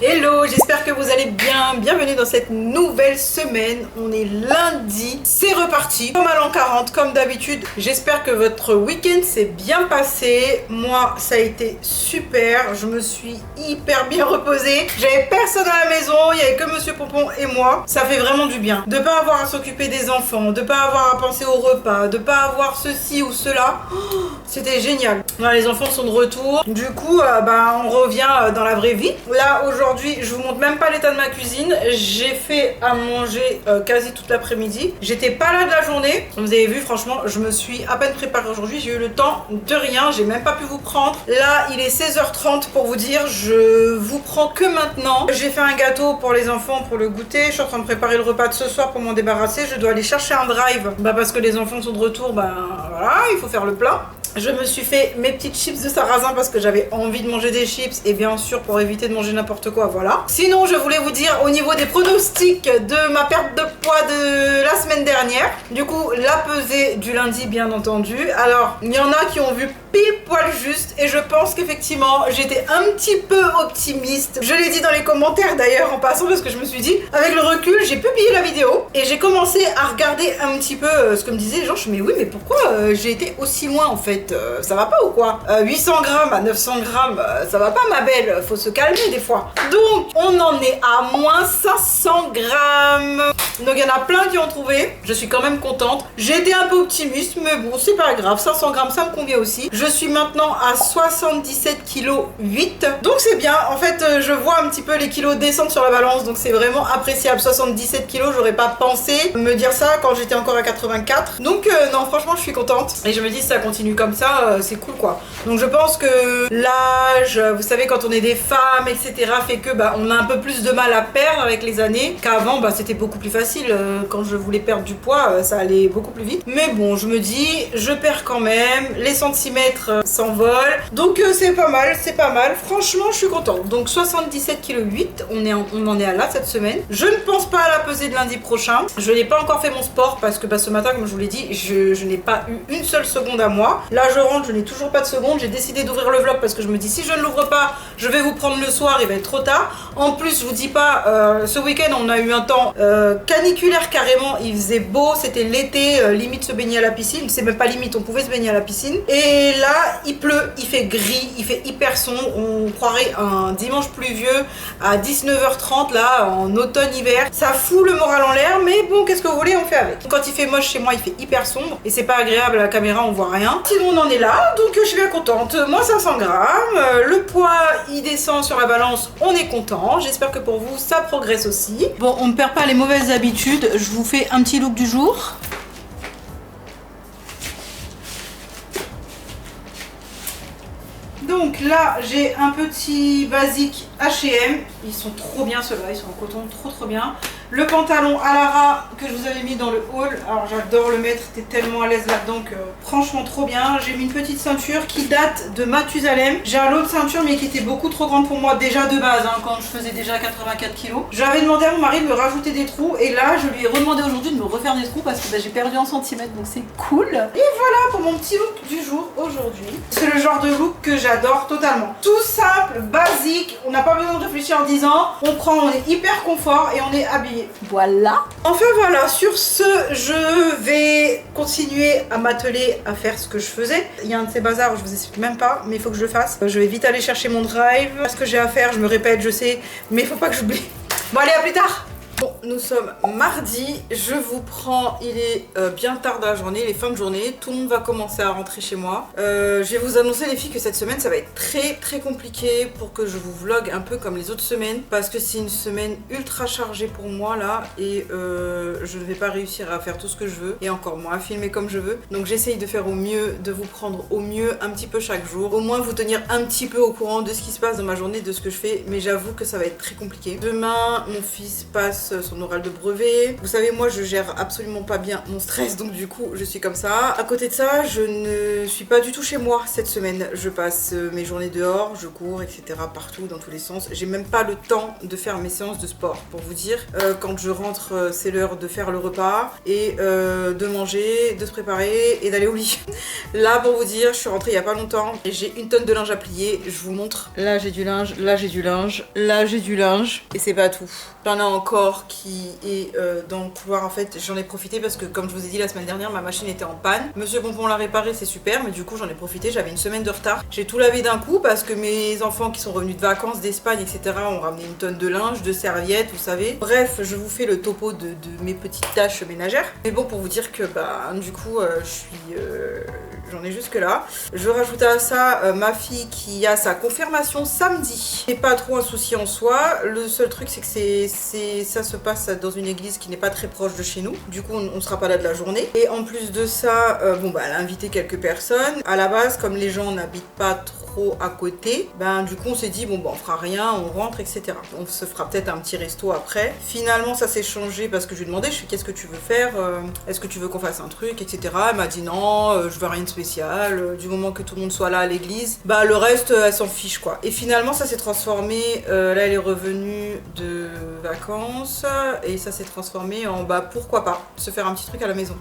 Hello, j'espère que vous allez bien. Bienvenue dans cette nouvelle semaine. On est lundi, c'est reparti. Comme à l'an 40, comme d'habitude. J'espère que votre week-end s'est bien passé. Moi, ça a été super. Je me suis hyper bien reposée. J'avais personne à la maison, il n'y avait que Monsieur Pompon et moi. Ça fait vraiment du bien. De pas avoir à s'occuper des enfants, de pas avoir à penser au repas, de pas avoir ceci ou cela. Oh, c'était génial. Voilà, les enfants sont de retour. Du coup, on revient dans la vraie vie. Là, aujourd'hui, je vous montre même pas l'état de ma cuisine. J'ai fait à manger quasi toute l'après-midi. J'étais pas là de la journée. Vous avez vu, franchement, je me suis à peine préparée aujourd'hui. J'ai eu le temps de rien. J'ai même pas pu vous prendre. Là, il est 16h30 pour vous dire. Je vous prends que maintenant. J'ai fait un gâteau pour les enfants pour le goûter. Je suis en train de préparer le repas de ce soir pour m'en débarrasser. Je dois aller chercher un drive. Parce que les enfants sont de retour. Voilà, il faut faire le plein. Je me suis fait mes petites chips de sarrasin parce que j'avais envie de manger des chips et bien sûr pour éviter de manger n'importe quoi, voilà. Sinon, je voulais vous dire au niveau des pronostics de ma perte de poids de la semaine dernière. Du coup, la pesée du lundi, bien entendu. Alors, il y en a qui ont vu pile poil juste et je pense qu'effectivement, j'étais un petit peu optimiste. Je l'ai dit dans les commentaires d'ailleurs en passant parce que je me suis dit, avec le recul, j'ai publié la vidéo et j'ai commencé à regarder un petit peu ce que me disaient les gens. Je me dis, mais oui, mais pourquoi j'ai été aussi loin en fait? Ça va pas ou quoi? 800 grammes à 900 grammes, ça va pas ma belle, faut se calmer des fois. Donc on en est à moins 500 grammes. Donc il y en a plein qui ont trouvé, je suis quand même contente. J'ai été un peu optimiste, mais bon c'est pas grave, 500 grammes ça me convient aussi. Je suis maintenant à 77 kg 8, donc c'est bien. En fait je vois un petit peu les kilos descendre sur la balance, donc c'est vraiment appréciable. 77 kg, j'aurais pas pensé me dire ça quand j'étais encore à 84. Donc non franchement je suis contente. Et je me dis si ça continue comme ça, c'est cool quoi. Donc je pense que l'âge, vous savez quand on est des femmes etc fait que on a un peu plus de mal à perdre avec les années qu'avant. C'était beaucoup plus facile. Quand je voulais perdre du poids ça allait beaucoup plus vite, mais bon je me dis je perds quand même, les centimètres s'envolent, donc c'est pas mal, c'est pas mal, franchement je suis contente. Donc 77 kg 8, on en est à là cette semaine. Je ne pense pas à la pesée de lundi prochain. Je n'ai pas encore fait mon sport parce que ce matin comme je vous l'ai dit je n'ai pas eu une seule seconde à moi. Là je rentre, je n'ai toujours pas de seconde. J'ai décidé d'ouvrir le vlog parce que je me dis si je ne l'ouvre pas, je vais vous prendre le soir, il va être trop tard. En plus, je vous dis pas, ce week-end on a eu un temps caniculaire carrément. Il faisait beau, c'était l'été, limite se baigner à la piscine. C'est même pas limite, on pouvait se baigner à la piscine. Et là, il pleut, il fait gris, il fait hyper sombre. On croirait un dimanche pluvieux à 19h30 là, en automne-hiver. Ça fout le moral en l'air, mais bon, qu'est-ce que vous voulez, on fait avec. Quand il fait moche chez moi, il fait hyper sombre et c'est pas agréable à la caméra, on voit rien. Sinon on en est là, donc je suis bien contente. Moi 500 grammes, le poids il descend sur la balance, on est content. J'espère que pour vous ça progresse aussi. Bon, on ne perd pas les mauvaises habitudes, je vous fais un petit look du jour. Donc là j'ai un petit basique H&M, ils sont trop bien ceux-là, ils sont en coton, trop bien. Le pantalon à Lara que je vous avais mis dans le haul, alors j'adore le mettre, t'es tellement à l'aise là-dedans que franchement trop bien. J'ai mis une petite ceinture qui date de Mathusalem. J'ai un l'autre ceinture mais qui était beaucoup trop grande pour moi déjà de base, quand je faisais déjà 84 kg. J'avais demandé à mon mari de me rajouter des trous et là je lui ai redemandé aujourd'hui de me refaire des trous parce que j'ai perdu en centimètres, donc c'est cool. Et voilà pour mon petit look du jour aujourd'hui. C'est le genre de look que j'adore totalement. Tout simple, basique, on n'a pas besoin de réfléchir en disant, on prend, on est hyper confort et on est habillé. Voilà. Enfin voilà, sur ce, je vais continuer à m'atteler à faire ce que je faisais. Il y a un de ces bazars, je vous explique même pas, mais il faut que je le fasse. Je vais vite aller chercher mon drive. Ce que j'ai à faire, je me répète, je sais, mais il faut pas que j'oublie. Bon allez, à plus tard. Bon, nous sommes mardi, je vous prends, il est bien tard dans la journée, il est fin de journée, tout le monde va commencer à rentrer chez moi. Je vais vous annoncer les filles que cette semaine ça va être très compliqué pour que je vous vlog un peu comme les autres semaines parce que c'est une semaine ultra chargée pour moi là et je ne vais pas réussir à faire tout ce que je veux et encore moins à filmer comme je veux. Donc j'essaye de faire au mieux, de vous prendre au mieux un petit peu chaque jour, au moins vous tenir un petit peu au courant de ce qui se passe dans ma journée, de ce que je fais, mais j'avoue que ça va être très compliqué. Demain, mon fils passe passe son oral de brevet. Vous savez, moi je gère absolument pas bien mon stress, donc du coup je suis comme ça. À côté de ça, je ne suis pas du tout chez moi cette semaine. Je passe mes journées dehors, je cours, etc. partout, dans tous les sens. J'ai même pas le temps de faire mes séances de sport, pour vous dire. Quand je rentre, c'est l'heure de faire le repas et de manger, de se préparer et d'aller au lit. Là, pour vous dire, je suis rentrée il y a pas longtemps et j'ai une tonne de linge à plier. Je vous montre. Là, j'ai du linge, là, j'ai du linge, là, j'ai du linge. Et c'est pas tout. J'en ai encore qui est dans le couloir. En fait, j'en ai profité parce que, comme je vous ai dit la semaine dernière, ma machine était en panne. Monsieur Pompon l'a réparé, c'est super, mais du coup, j'en ai profité. J'avais une semaine de retard. J'ai tout lavé d'un coup parce que mes enfants qui sont revenus de vacances d'Espagne, etc., ont ramené une tonne de linge, de serviettes, vous savez. Bref, je vous fais le topo de mes petites tâches ménagères. Mais bon, pour vous dire que, bah, du coup, j'en ai jusque là. Je rajoute à ça ma fille qui a sa confirmation samedi. C'est pas trop un souci en soi. Le seul truc, c'est que ça se passe dans une église qui n'est pas très proche de chez nous. Du coup, on sera pas là de la journée. Et en plus de ça, bon bah, elle a invité quelques personnes. À la base, comme les gens n'habitent pas trop à côté, ben du coup on s'est dit bon bah on fera rien, on rentre, etc. On se fera peut-être un petit resto après. Finalement ça s'est changé parce que je lui ai demandé, je fais qu'est-ce que tu veux faire, est-ce que tu veux qu'on fasse un truc, etc. Elle m'a dit non, je veux rien de spécial, du moment que tout le monde soit là à l'église, bah le reste elle s'en fiche quoi. Et finalement ça s'est transformé, là elle est revenue de vacances et ça s'est transformé en bah pourquoi pas se faire un petit truc à la maison.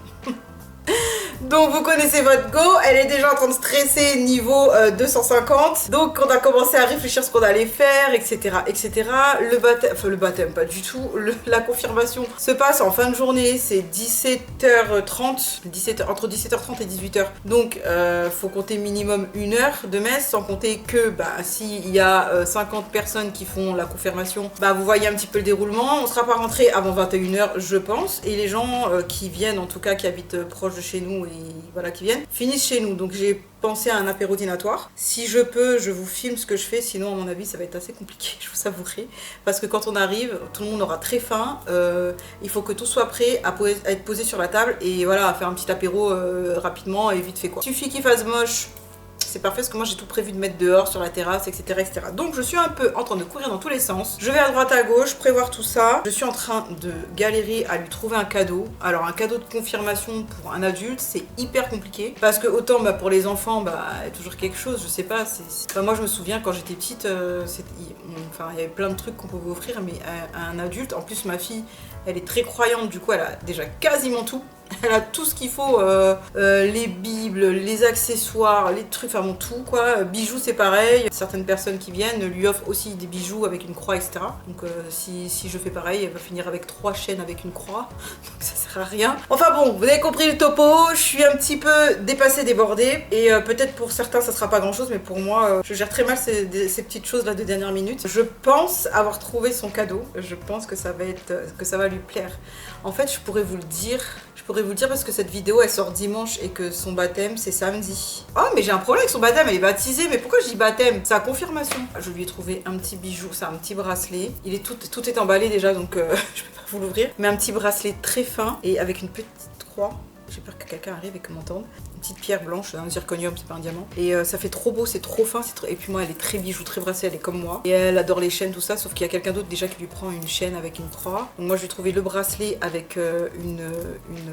Donc vous connaissez votre go, elle est déjà en train de stresser niveau 250. Donc on a commencé à réfléchir ce qu'on allait faire, etc. etc. Le baptême pas du tout, la confirmation se passe en fin de journée, c'est 17h30, entre 17h30 et 18h. Donc faut compter minimum 1 heure de messe, sans compter que bah, s'il y a 50 personnes qui font la confirmation, bah vous voyez un petit peu le déroulement. On sera pas rentré avant 21h je pense, et les gens qui viennent, en tout cas qui habitent proche de chez nous et voilà qui viennent, finissent chez nous. Donc j'ai pensé à un apéro dînatoire. Si je peux, je vous filme ce que je fais, sinon à mon avis ça va être assez compliqué, je vous avouerai. Parce que quand on arrive, tout le monde aura très faim, il faut que tout soit prêt à être posé sur la table et voilà, à faire un petit apéro rapidement et vite fait quoi. Il suffit qu'il fasse moche, c'est parfait parce que moi j'ai tout prévu de mettre dehors sur la terrasse, etc., etc. Donc je suis un peu en train de courir dans tous les sens. Je vais à droite à gauche, prévoir tout ça. Je suis en train de galérer à lui trouver un cadeau. Alors un cadeau de confirmation pour un adulte, c'est hyper compliqué. Parce que autant bah, pour les enfants, bah, il y a toujours quelque chose, je sais pas. Enfin, moi je me souviens quand j'étais petite, il y avait plein de trucs qu'on pouvait offrir, mais à un adulte, en plus ma fille, elle est très croyante, du coup elle a déjà quasiment tout. Elle a tout ce qu'il faut, les bibles, les accessoires, les trucs, enfin bon tout quoi. Bijoux c'est pareil, certaines personnes qui viennent lui offrent aussi des bijoux avec une croix, etc. Donc si je fais pareil, elle va finir avec 3 chaînes avec une croix, donc ça sert à rien. Enfin bon, vous avez compris le topo, je suis un petit peu dépassée, débordée, et peut-être pour certains ça sera pas grand chose, mais pour moi, je gère très mal ces petites choses là de dernière minute. Je pense avoir trouvé son cadeau, je pense que ça va lui plaire. En fait, je pourrais vous le dire parce que cette vidéo elle sort dimanche et que son baptême c'est samedi. Oh mais j'ai un problème avec son baptême, elle est baptisée, mais pourquoi je dis baptême? C'est sa confirmation. Je lui ai trouvé un petit bijou, c'est un petit bracelet. Il est tout est emballé déjà donc je peux pas vous l'ouvrir. Mais un petit bracelet très fin et avec une petite croix. J'ai peur que quelqu'un arrive et que m'entende. Une petite pierre blanche, un zirconium, c'est pas un diamant. Et ça fait trop beau, c'est trop fin. Et puis moi, elle est très bijou, très bracelet, elle est comme moi. Et elle adore les chaînes, tout ça, sauf qu'il y a quelqu'un d'autre déjà qui lui prend une chaîne avec une croix. Donc moi, je lui ai trouvé le bracelet avec une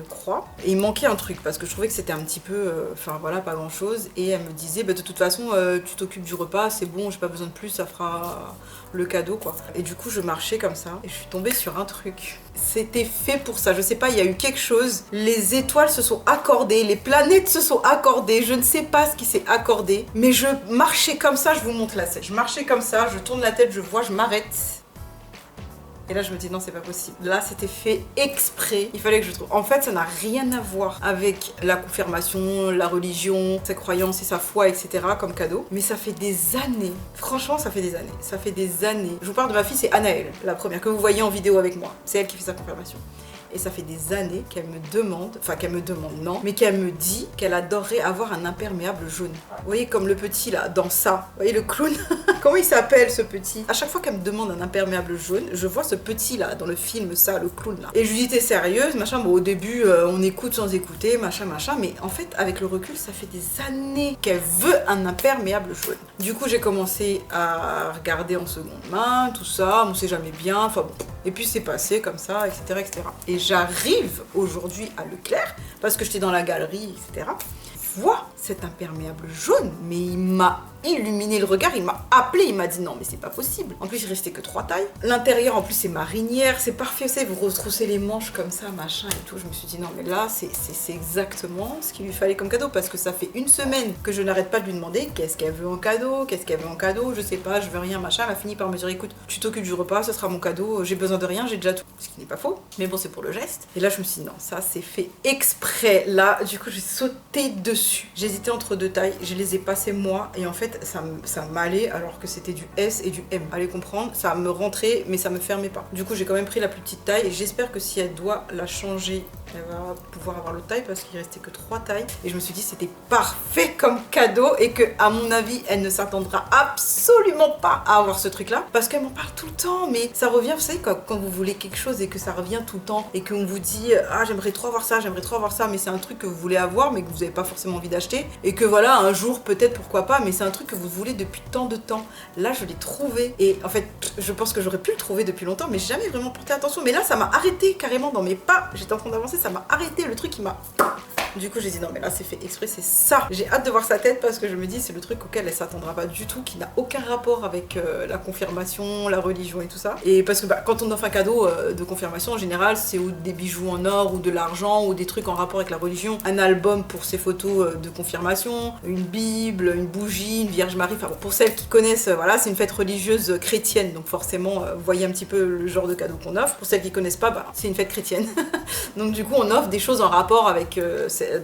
croix. Et il manquait un truc parce que je trouvais que c'était un petit peu, enfin voilà, pas grand chose. Et elle me disait, bah, de toute façon, tu t'occupes du repas, c'est bon, j'ai pas besoin de plus, ça fera le cadeau quoi. Et du coup je marchais comme ça et je suis tombée sur un truc. C'était fait pour ça, je sais pas, il y a eu quelque chose. Les étoiles se sont accordées, les planètes se sont accordées, je ne sais pas ce qui s'est accordé. Mais je marchais comme ça, je vous montre la scène. Je marchais comme ça, je tourne la tête, je vois, je m'arrête. Et là je me dis non c'est pas possible. Là c'était fait exprès. Il fallait que je trouve. En fait ça n'a rien à voir avec la confirmation, la religion, sa croyance et sa foi, etc. comme cadeau. Mais ça fait des années. Franchement ça fait des années. Ça fait des années. Je vous parle de ma fille, c'est Anaëlle, la première que vous voyez en vidéo avec moi. C'est elle qui fait sa confirmation. Et ça fait des années qu'elle me demande, enfin qu'elle me demande non, mais qu'elle me dit qu'elle adorerait avoir un imperméable jaune. Vous voyez comme le petit là, dans ça. Vous voyez le clown? Comment il s'appelle ce petit? À chaque fois qu'elle me demande un imperméable jaune, je vois ce petit là, dans le film ça, le clown là. Et je lui dis t'es sérieuse, machin, bon au début on écoute sans écouter, machin, machin, mais en fait avec le recul ça fait des années qu'elle veut un imperméable jaune. Du coup j'ai commencé à regarder en seconde main, tout ça, on sait jamais bien, enfin bon. Et puis c'est passé comme ça, etc. etc. Et j'arrive aujourd'hui à Leclerc, parce que j'étais dans la galerie, etc. Vois cet imperméable jaune, mais il m'a illuminé le regard, il m'a appelé, il m'a dit non mais c'est pas possible. En plus il restait que 3 tailles. L'intérieur en plus c'est marinière, c'est parfait, vous savez, vous retroussez les manches comme ça, machin et tout. Je me suis dit non mais là c'est exactement ce qu'il lui fallait comme cadeau, parce que ça fait une semaine que je n'arrête pas de lui demander qu'est-ce qu'elle veut en cadeau, qu'est-ce qu'elle veut en cadeau, je sais pas, je veux rien, machin. Elle a fini par me dire écoute, tu t'occupes du repas, ce sera mon cadeau, j'ai besoin de rien, j'ai déjà tout. Ce qui n'est pas faux, mais bon c'est pour le geste. Et là je me suis dit non, ça c'est fait exprès. Là du coup j'ai sauté dessus. J'hésitais entre 2 tailles, je les ai passées moi et en fait ça m'allait alors que c'était du S et du M. Allez comprendre, ça me rentrait mais ça me fermait pas. Du coup j'ai quand même pris la plus petite taille et j'espère que si elle doit la changer, elle va pouvoir avoir l'autre taille parce qu'il restait que 3 tailles. Et je me suis dit c'était parfait comme cadeau et que à mon avis elle ne s'attendra absolument pas à avoir ce truc là parce qu'elle m'en parle tout le temps. Mais ça revient, vous savez, quand vous voulez quelque chose et que ça revient tout le temps et qu'on vous dit ah j'aimerais trop avoir ça, j'aimerais trop avoir ça, mais c'est un truc que vous voulez avoir mais que vous n'avez pas forcément envie d'acheter et que voilà un jour peut-être pourquoi pas, mais c'est un truc que vous voulez depuis tant de temps. Là je l'ai trouvé et en fait je pense que j'aurais pu le trouver depuis longtemps mais j'ai jamais vraiment porté attention. Mais là ça m'a arrêté carrément dans mes pas, j'étais en train d'avancer, ça m'a arrêté, le truc il m'a... Du coup j'ai dit non mais là c'est fait exprès, c'est ça. J'ai hâte de voir sa tête parce que je me dis c'est le truc auquel elle s'attendra pas du tout, qui n'a aucun rapport avec la confirmation, la religion et tout ça. Et parce que quand on offre un cadeau de confirmation en général c'est ou des bijoux en or ou de l'argent ou des trucs en rapport avec la religion, un album pour ses photos de confirmation, une bible, une bougie, une Vierge Marie. Enfin bon, pour celles qui connaissent, voilà, c'est une fête religieuse chrétienne donc forcément vous voyez un petit peu le genre de cadeau qu'on offre. Pour celles qui connaissent pas, bah, c'est une fête chrétienne. Donc du coup on offre des choses en rapport avec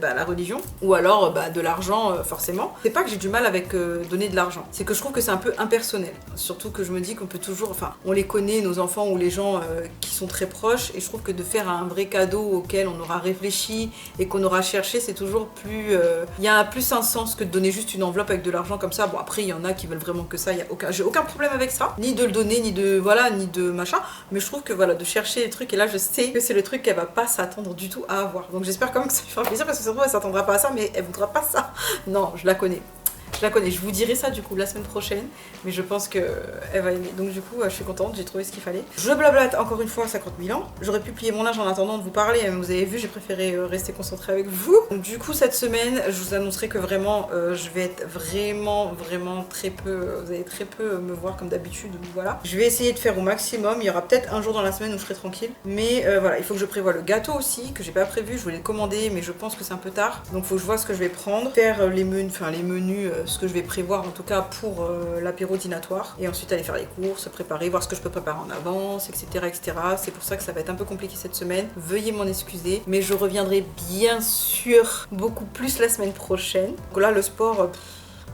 la religion ou alors de l'argent forcément. C'est pas que j'ai du mal avec donner de l'argent, c'est que je trouve que c'est un peu impersonnel, surtout que je me dis qu'on peut toujours, enfin on les connaît nos enfants ou les gens qui sont très proches et je trouve que de faire un vrai cadeau auquel on aura réfléchi et qu'on aura cherché c'est toujours plus, il y a plus un sens que de donner juste une enveloppe avec de l'argent comme ça. Bon après il y en a qui veulent vraiment que ça, j'ai aucun problème avec ça, ni de le donner ni de voilà ni de machin, mais je trouve que voilà de chercher les trucs et là je sais que c'est le truc qu'elle va pas s'attendre du tout à avoir, donc j'espère quand même que ça lui fera plaisir parce que ça se trouve elle s'attendra pas à ça mais elle voudra pas ça. Non je la connais. Je la connais, je vous dirai ça du coup la semaine prochaine, mais je pense qu'elle va aimer. Donc du coup, je suis contente, j'ai trouvé ce qu'il fallait. Je blablate encore une fois 50 000 ans. J'aurais pu plier mon linge en attendant de vous parler, mais vous avez vu, j'ai préféré rester concentrée avec vous. Donc du coup, cette semaine, je vous annoncerai que vraiment, je vais être vraiment très peu, vous allez très peu me voir comme d'habitude, voilà. Je vais essayer de faire au maximum, il y aura peut-être un jour dans la semaine où je serai tranquille, mais voilà, il faut que je prévoie le gâteau aussi, que j'ai pas prévu, je voulais le commander, mais je pense que c'est un peu tard. Donc faut que je vois ce que je vais prendre, faire les menus, ce que je vais prévoir en tout cas pour l'apéro dînatoire et ensuite aller faire les courses, se préparer, voir ce que je peux préparer en avance, etc. etc. C'est pour ça que ça va être un peu compliqué cette semaine, veuillez m'en excuser, mais je reviendrai bien sûr beaucoup plus la semaine prochaine. Donc là le sport...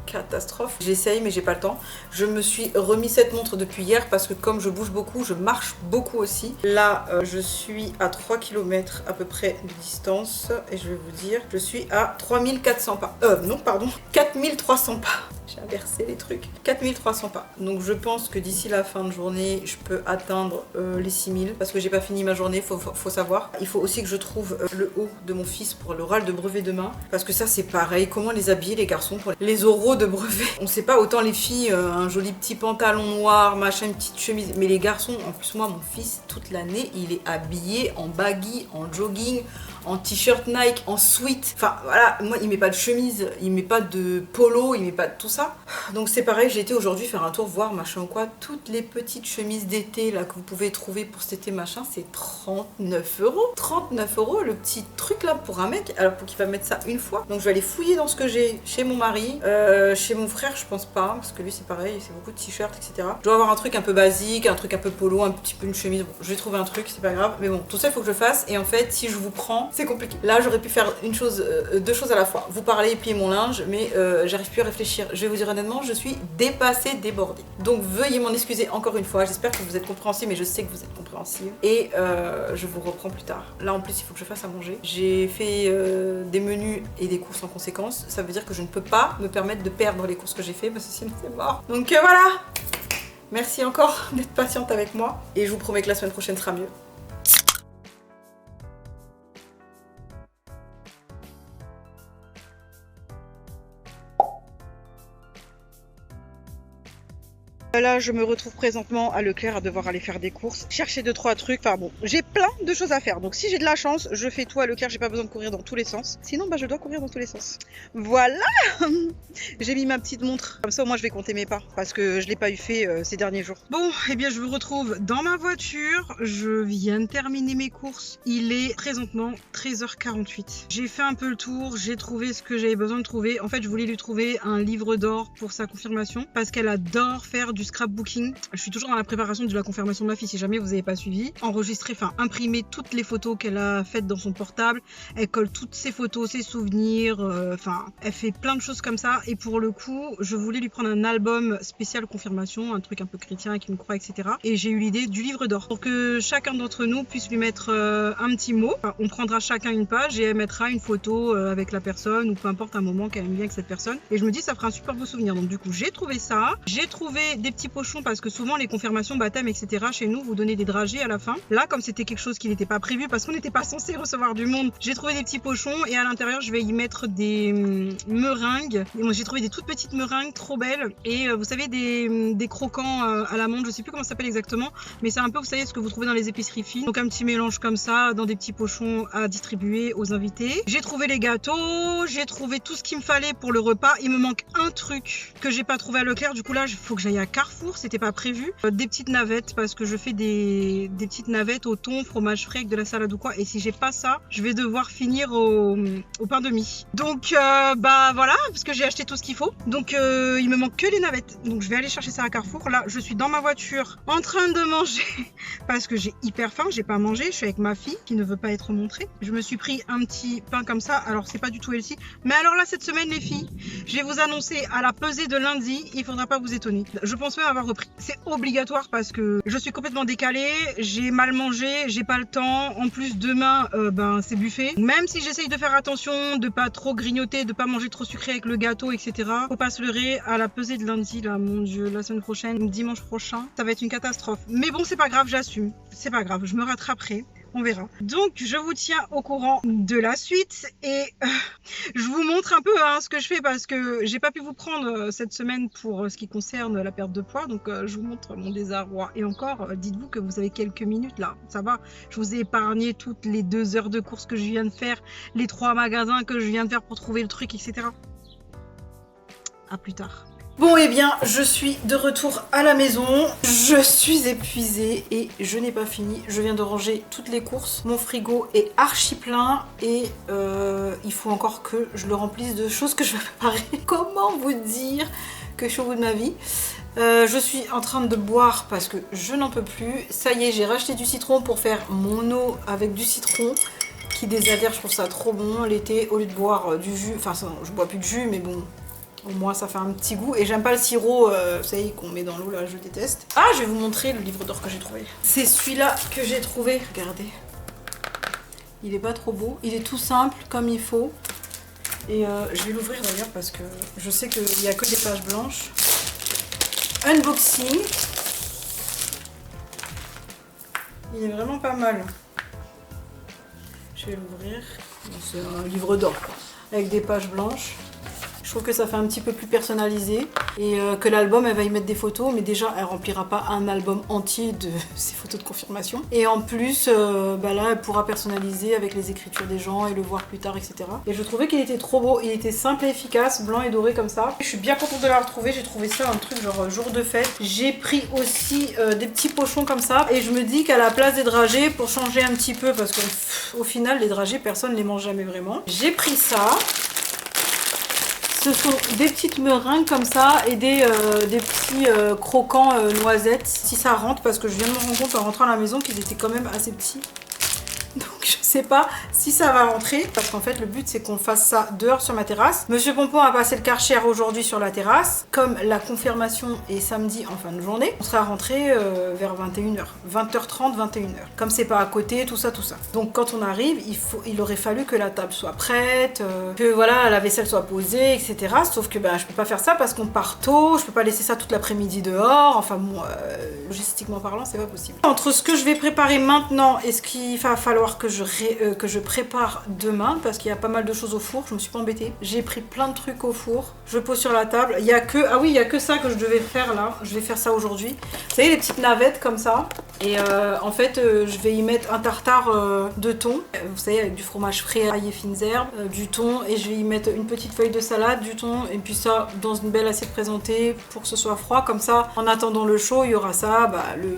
catastrophe. J'essaye mais j'ai pas le temps. Je me suis remis cette montre depuis hier parce que comme je bouge beaucoup, je marche beaucoup aussi. Là, je suis à 3 km à peu près de distance et je vais vous dire, je suis à 3400 pas. Non, pardon, 4300 pas. J'ai inversé les trucs. 4300 pas. Donc je pense que d'ici la fin de journée, je peux atteindre les 6000 parce que j'ai pas fini ma journée, faut savoir. Il faut aussi que je trouve le haut de mon fils pour l'oral de brevet demain parce que ça c'est pareil. Comment les habiller les garçons pour les oraux de brevet? On sait pas, autant les filles, un joli petit pantalon noir, machin, une petite chemise, mais les garçons, en plus moi mon fils toute l'année il est habillé en baggy, en jogging, en t-shirt Nike, en sweat. Enfin voilà, moi il met pas de chemise, il met pas de polo, il met pas de tout ça. Donc c'est pareil, j'ai été aujourd'hui faire un tour voir machin ou quoi, toutes les petites chemises d'été là que vous pouvez trouver pour cet été machin, c'est 39 €. 39 € le petit truc là pour un mec, alors pour qu'il va mettre ça une fois. Donc je vais aller fouiller dans ce que j'ai chez mon mari, chez mon frère je pense pas, parce que lui c'est pareil, c'est beaucoup de t-shirts etc. Je dois avoir un truc un peu basique, un truc un peu polo, un petit peu une chemise, bon, je vais trouver un truc, c'est pas grave, mais bon, tout ça il faut que je fasse et en fait si je vous prends, c'est compliqué. Là j'aurais pu faire une chose, deux choses à la fois, vous parler et plier mon linge, mais j'arrive plus à réfléchir. Je vais vous dire honnêtement, je suis dépassée, débordée. Donc veuillez m'en excuser encore une fois, j'espère que vous êtes compréhensible, mais je sais que vous êtes compréhensible. Et je vous reprends plus tard. Là en plus il faut que je fasse à manger. J'ai fait des menus et des courses en conséquence, ça veut dire que je ne peux pas me permettre de perdre les courses que j'ai fait parce que sinon c'est mort. Donc voilà, merci encore d'être patiente avec moi et je vous promets que la semaine prochaine sera mieux. Là, je me retrouve présentement à Leclerc à devoir aller faire des courses, chercher 2-3 trucs. Enfin bon, j'ai plein de choses à faire. Donc si j'ai de la chance, je fais tout à Leclerc. J'ai pas besoin de courir dans tous les sens. Sinon, bah je dois courir dans tous les sens. Voilà. J'ai mis ma petite montre. Comme ça, au moins, je vais compter mes pas parce que je l'ai pas eu fait ces derniers jours. Bon, eh bien, je me retrouve dans ma voiture. Je viens de terminer mes courses. Il est présentement 13h48. J'ai fait un peu le tour. J'ai trouvé ce que j'avais besoin de trouver. En fait, je voulais lui trouver un livre d'or pour sa confirmation parce qu'elle adore faire du scrapbooking. Je suis toujours dans la préparation de la confirmation de ma fille si jamais vous n'avez pas suivi. Enregistrer, enfin imprimer toutes les photos qu'elle a faites dans son portable. Elle colle toutes ses photos, ses souvenirs. Enfin, elle fait plein de choses comme ça. Et pour le coup, je voulais lui prendre un album spécial confirmation, un truc un peu chrétien qui me croit, etc. Et j'ai eu l'idée du livre d'or pour que chacun d'entre nous puisse lui mettre un petit mot. Enfin, on prendra chacun une page et elle mettra une photo avec la personne ou peu importe un moment qu'elle aime bien avec cette personne. Et je me dis ça fera un super beau souvenir. Donc du coup, j'ai trouvé ça. J'ai trouvé des petits pochons parce que souvent les confirmations, baptême, etc. chez nous, vous donnez des dragées à la fin. Là, comme c'était quelque chose qui n'était pas prévu parce qu'on n'était pas censé recevoir du monde, j'ai trouvé des petits pochons et à l'intérieur, je vais y mettre des meringues. Et moi, j'ai trouvé des toutes petites meringues trop belles et vous savez des croquants à l'amande, je sais plus comment ça s'appelle exactement, mais c'est un peu, vous savez, ce que vous trouvez dans les épiceries fines. Donc un petit mélange comme ça dans des petits pochons à distribuer aux invités. J'ai trouvé les gâteaux, j'ai trouvé tout ce qu'il me fallait pour le repas. Il me manque un truc que j'ai pas trouvé à Leclerc. Du coup là, il faut que j'aille à Carrefour, c'était pas prévu. Des petites navettes parce que je fais des petites navettes au thon, fromage frais avec de la salade ou quoi. Et si j'ai pas ça, je vais devoir finir au pain de mie. Donc bah voilà, parce que j'ai acheté tout ce qu'il faut. Donc il me manque que les navettes. Donc je vais aller chercher ça à Carrefour. Là, je suis dans ma voiture en train de manger parce que j'ai hyper faim, j'ai pas mangé. Je suis avec ma fille qui ne veut pas être montrée. Je me suis pris un petit pain comme ça. Alors c'est pas du tout healthy. Mais alors là, cette semaine les filles, je vais vous annoncer à la pesée de lundi, il faudra pas vous étonner. Je pense même avoir repris. C'est obligatoire parce que je suis complètement décalée, j'ai mal mangé, j'ai pas le temps. En plus demain, ben c'est buffet. Même si j'essaye de faire attention, de pas trop grignoter, de pas manger trop sucré avec le gâteau, etc. Faut pas se leurrer à la pesée de lundi, là, mon dieu, la semaine prochaine, dimanche prochain, ça va être une catastrophe. Mais bon, c'est pas grave, j'assume. C'est pas grave, je me rattraperai. On verra. Donc je vous tiens au courant de la suite et je vous montre un peu ce que je fais parce que j'ai pas pu vous prendre cette semaine pour ce qui concerne la perte de poids. Donc je vous montre mon désarroi. Et encore, dites-vous que vous avez quelques minutes là. Ça va, je vous ai épargné toutes les 2 heures de course que je viens de faire, les 3 magasins que je viens de faire pour trouver le truc, etc. À plus tard. Bon et bien, je suis de retour à la maison, je suis épuisée et je n'ai pas fini. Je viens de ranger toutes les courses, mon frigo est archi plein et il faut encore que je le remplisse de choses que je vais préparer. Comment vous dire que je suis au bout de ma vie? Je suis en train de boire parce que je n'en peux plus. Ça y est, j'ai racheté du citron pour faire mon eau avec du citron qui désaltère, je trouve ça trop bon l'été au lieu de boire du jus. Enfin, je bois plus de jus mais bon... Au moins ça fait un petit goût et j'aime pas le sirop, vous savez, qu'on met dans l'eau là, je déteste. Ah, je vais vous montrer le livre d'or que j'ai trouvé. C'est celui-là que j'ai trouvé, regardez. Il est pas trop beau, il est tout simple comme il faut. Et je vais l'ouvrir d'ailleurs parce que je sais qu'il n'y a que des pages blanches. Unboxing. Il est vraiment pas mal. Je vais l'ouvrir. C'est un livre d'or avec des pages blanches. Je trouve que ça fait un petit peu plus personnalisé et que l'album, elle va y mettre des photos, mais déjà, elle remplira pas un album entier de ces photos de confirmation. Et en plus, bah là, elle pourra personnaliser avec les écritures des gens et le voir plus tard, etc. Et je trouvais qu'il était trop beau, il était simple et efficace, blanc et doré comme ça. Je suis bien contente de l'avoir trouvé, j'ai trouvé ça un truc genre jour de fête. J'ai pris aussi des petits pochons comme ça et je me dis qu'à la place des dragées, pour changer un petit peu, parce qu'au final, les dragées, personne ne les mange jamais vraiment. J'ai pris ça. Ce sont des petites meringues comme ça et des petits croquants noisettes. Si ça rentre, parce que je viens de me rendre compte en rentrant à la maison qu'ils étaient quand même assez petits. Donc je sais pas si ça va rentrer parce qu'en fait le but c'est qu'on fasse ça dehors sur ma terrasse. Monsieur Pompon a passé le Karcher aujourd'hui sur la terrasse. Comme la confirmation est samedi en fin de journée, on sera rentré vers 21h, 20h30, 21h. Comme c'est pas à côté, tout ça. Donc quand on arrive, il aurait fallu que la table soit prête, que voilà la vaisselle soit posée, etc. Sauf que je peux pas faire ça parce qu'on part tôt, je peux pas laisser ça toute l'après-midi dehors. Enfin bon, logistiquement parlant, c'est pas possible. Entre ce que je vais préparer maintenant et ce qu'il va falloir que je que je prépare demain parce qu'il y a pas mal de choses au four. Je me suis pas embêtée. J'ai pris plein de trucs au four. Je pose sur la table. Il y a que ah oui, il y a que ça que je devais faire là. Je vais faire ça aujourd'hui. Vous savez les petites navettes comme ça. Et en fait, je vais y mettre un tartare de thon. Vous savez avec du fromage frais, ail et fines herbes, du thon et je vais y mettre une petite feuille de salade, du thon et puis ça dans une belle assiette présentée pour que ce soit froid. Comme ça, en attendant le chaud, il y aura ça,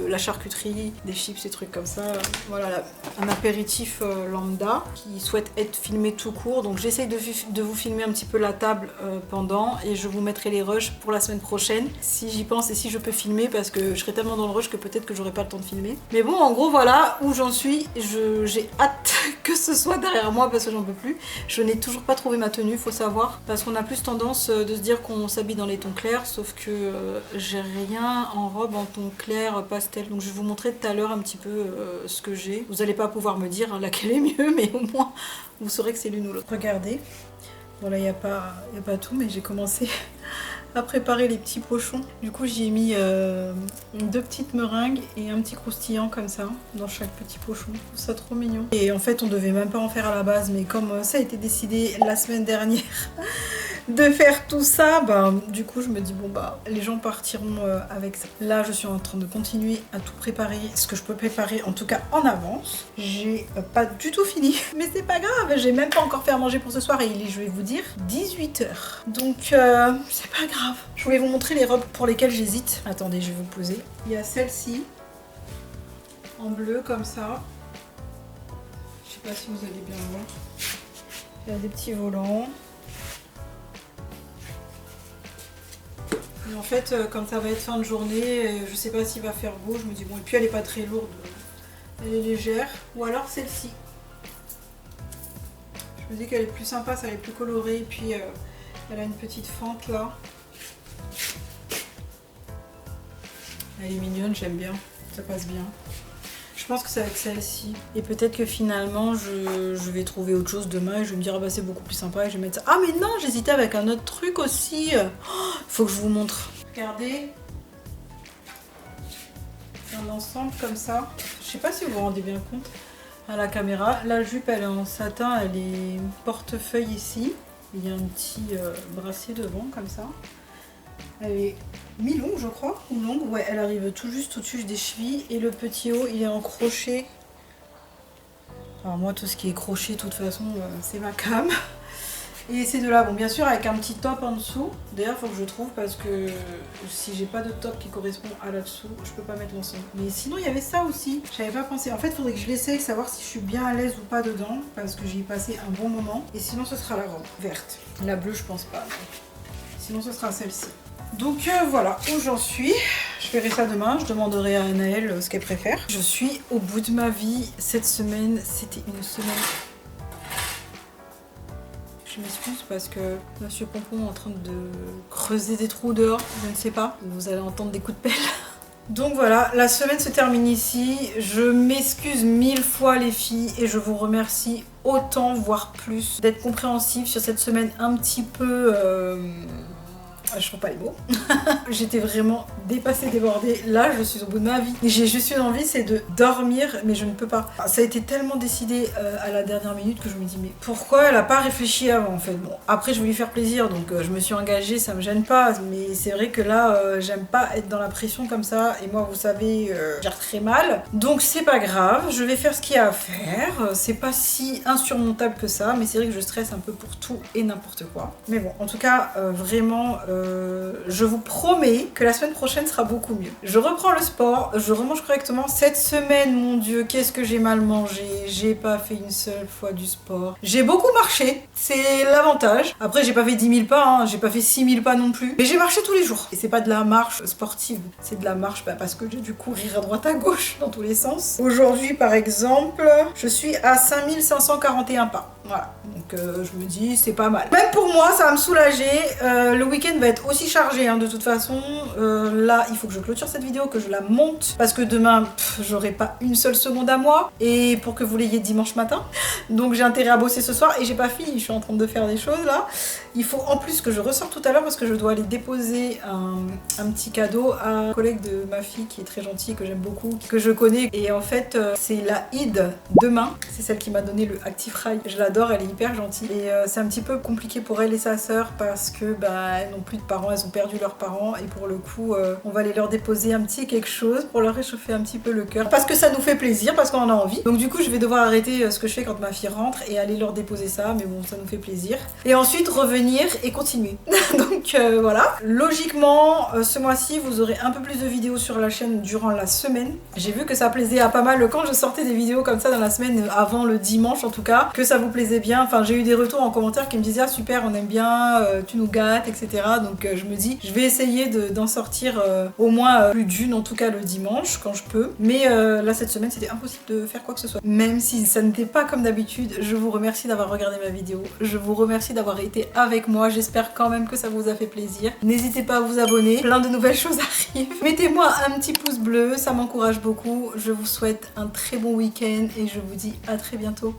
la charcuterie, des chips, des trucs comme ça. Voilà, un apéritif lambda qui souhaite être filmé tout court. Donc j'essaye de vous filmer un petit peu la table pendant et je vous mettrai les rushs pour la semaine prochaine si j'y pense et si je peux filmer parce que je serai tellement dans le rush que peut-être que j'aurai pas le temps de filmer. Mais bon, en gros, voilà où j'en suis. J'ai hâte que ce soit derrière moi parce que j'en peux plus. Je n'ai toujours pas trouvé ma tenue, faut savoir, parce qu'on a plus tendance de se dire qu'on s'habille dans les tons clairs, sauf que j'ai rien en robe en ton clair pastel. Donc je vais vous montrer tout à l'heure un petit peu ce que j'ai. Vous n'allez pas pouvoir me dire laquelle est mieux, mais au moins vous saurez que c'est l'une ou l'autre. Regardez, voilà, il n'y a pas tout, mais j'ai commencé à préparer les petits pochons. Du coup, j'y ai mis 2 petites meringues et un petit croustillant comme ça dans chaque petit pochon. Je trouve ça trop mignon. Et en fait, on devait même pas en faire à la base, mais comme ça a été décidé la semaine dernière de faire tout ça, du coup, je me dis bon les gens partiront avec ça. Là, je suis en train de continuer à tout préparer, ce que je peux préparer en tout cas en avance. J'ai pas du tout fini, mais c'est pas grave. J'ai même pas encore fait à manger pour ce soir et il est, je vais vous dire, 18 h. Donc c'est pas grave. Je voulais vous montrer les robes pour lesquelles j'hésite. Attendez, je vais vous poser. Il y a celle-ci en bleu comme ça. Je sais pas si vous allez bien voir. Il y a des petits volants. Et en fait, comme ça va être fin de journée, je sais pas s'il va faire beau. Je me dis bon, et puis elle est pas très lourde. Elle est légère. Ou alors celle-ci. Je me dis qu'elle est plus sympa, ça elle est plus colorée. Et puis elle a une petite fente là. Elle est mignonne, j'aime bien, ça passe bien. Je pense que c'est avec celle-ci. Et peut-être que finalement, je vais trouver autre chose demain et je vais me dire, c'est beaucoup plus sympa et je vais mettre ça. Ah mais non, j'hésitais avec un autre truc aussi. Faut que je vous montre. Regardez. C'est un ensemble comme ça. Je sais pas si vous vous rendez bien compte à la caméra. La jupe, elle est en satin, elle est portefeuille ici. Il y a un petit bracelet devant comme ça. Elle est mi-longue je crois, ou longue, ouais, elle arrive tout juste au-dessus des chevilles et le petit haut il est en crochet. Alors moi tout ce qui est crochet de toute façon c'est ma cam. Et ces deux là, bon bien sûr avec un petit top en dessous. D'ailleurs il faut que je trouve parce que si j'ai pas de top qui correspond à là-dessous, je peux pas mettre l'ensemble. Mais sinon il y avait ça aussi, j'avais pas pensé. En fait il faudrait que je l'essaye, savoir si je suis bien à l'aise ou pas dedans, parce que j'y ai passé un bon moment. Et sinon ce sera la robe verte. La bleue je pense pas. Sinon ce sera celle-ci. Donc voilà où j'en suis. Je ferai ça demain, je demanderai à Anaëlle ce qu'elle préfère. Je suis au bout de ma vie. Cette semaine, c'était une semaine. Je m'excuse parce que Monsieur Pompon est en train de creuser des trous dehors, je ne sais pas. Vous allez entendre des coups de pelle. Donc voilà, la semaine se termine ici. Je m'excuse 1000 fois les filles et je vous remercie autant, voire plus, d'être compréhensifs sur cette semaine un petit peu... je trouve pas les mots. J'étais vraiment dépassée, débordée. Là, je suis au bout de ma vie. J'ai juste une envie, c'est de dormir, mais je ne peux pas. Ça a été tellement décidé à la dernière minute que je me dis, mais pourquoi elle a pas réfléchi avant en fait. Bon, après, je voulais lui faire plaisir, donc je me suis engagée, ça me gêne pas. Mais c'est vrai que là, j'aime pas être dans la pression comme ça. Et moi, vous savez, je gère très mal. Donc, c'est pas grave, je vais faire ce qu'il y a à faire. C'est pas si insurmontable que ça, mais c'est vrai que je stresse un peu pour tout et n'importe quoi. Mais bon, en tout cas, vraiment... je vous promets que la semaine prochaine sera beaucoup mieux. Je reprends le sport, je remange correctement. Cette semaine, mon Dieu, qu'est-ce que j'ai mal mangé. J'ai pas fait une seule fois du sport. J'ai beaucoup marché, c'est l'avantage. Après, j'ai pas fait 10 000 pas, hein. J'ai pas fait 6 000 pas non plus. Mais j'ai marché tous les jours. Et c'est pas de la marche sportive, c'est de la marche parce que j'ai dû courir à droite à gauche dans tous les sens. Aujourd'hui, par exemple, je suis à 5 541 pas. Voilà, donc je me dis c'est pas mal. Même pour moi ça va me soulager. Le week-end va être aussi chargé hein, de toute façon. Là il faut que je clôture cette vidéo, que je la monte parce que demain j'aurai pas une seule seconde à moi et pour que vous l'ayez dimanche matin. Donc j'ai intérêt à bosser ce soir et j'ai pas fini, je suis en train de faire des choses là. Il faut en plus que je ressorte tout à l'heure parce que je dois aller déposer un petit cadeau à un collègue de ma fille qui est très gentil, que j'aime beaucoup, que je connais. Et en fait c'est la Id demain, c'est celle qui m'a donné le Actifrail. Je l'adore, elle est hyper gentille. Et c'est un petit peu compliqué pour elle et sa sœur parce que bah, elles n'ont plus de parents, elles ont perdu leurs parents. Et pour le coup, on va aller leur déposer un petit quelque chose pour leur réchauffer un petit peu le cœur. Parce que ça nous fait plaisir, parce qu'on en a envie. Donc du coup, je vais devoir arrêter ce que je fais quand ma fille rentre et aller leur déposer ça. Mais bon, ça nous fait plaisir. Et ensuite, revenir et continuer. Donc voilà. Logiquement, ce mois-ci, vous aurez un peu plus de vidéos sur la chaîne durant la semaine. J'ai vu que ça plaisait à pas mal quand je sortais des vidéos comme ça dans la semaine, avant le dimanche en tout cas, que ça vous plaisait bien. Enfin, j'ai eu des retours en commentaire qui me disaient ah super, on aime bien, tu nous gâtes, etc. Donc je me dis, je vais essayer d'en sortir au moins plus d'une, en tout cas le dimanche quand je peux. Mais là cette semaine c'était impossible de faire quoi que ce soit. Même si ça n'était pas comme d'habitude, je vous remercie d'avoir regardé ma vidéo. Je vous remercie d'avoir été avec moi. J'espère quand même que ça vous a fait plaisir. N'hésitez pas à vous abonner. Plein de nouvelles choses arrivent. Mettez-moi un petit pouce bleu, ça m'encourage beaucoup. Je vous souhaite un très bon week-end et je vous dis à très bientôt.